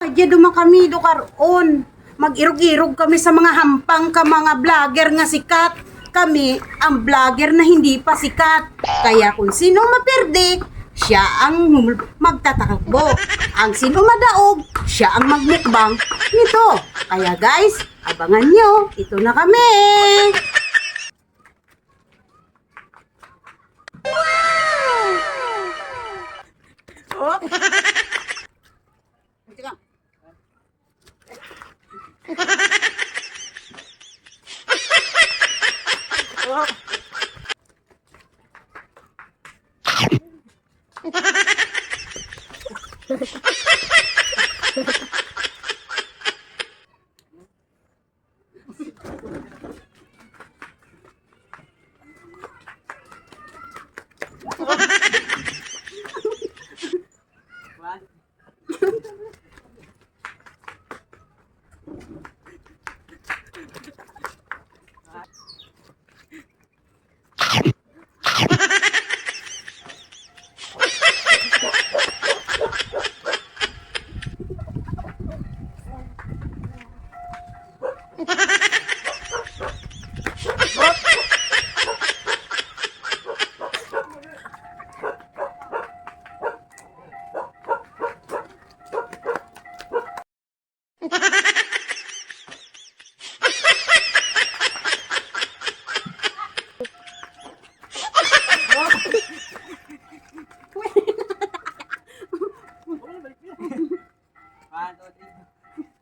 Adya duman kami do karon. Mag-irog-irog kami sa mga hampang ka mga vlogger nga sikat. Kami ang vlogger na hindi pa sikat. Kaya kung sino maperde, siya ang magtatakbo. Ang sino madaog, siya ang magmukbang nito. Kaya guys, abangan nyo. Ito na kami. Wow!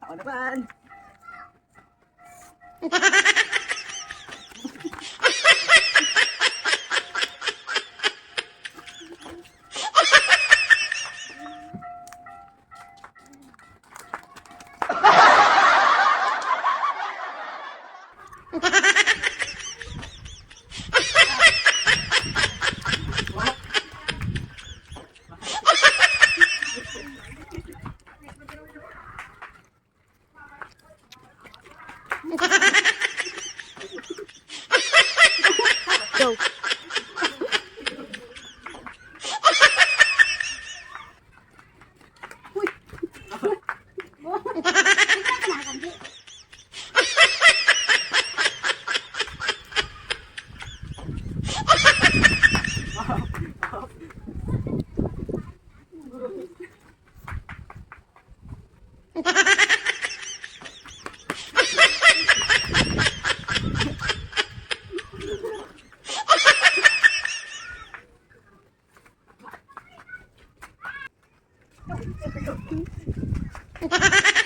Ako naman. Go. Ha ha ha!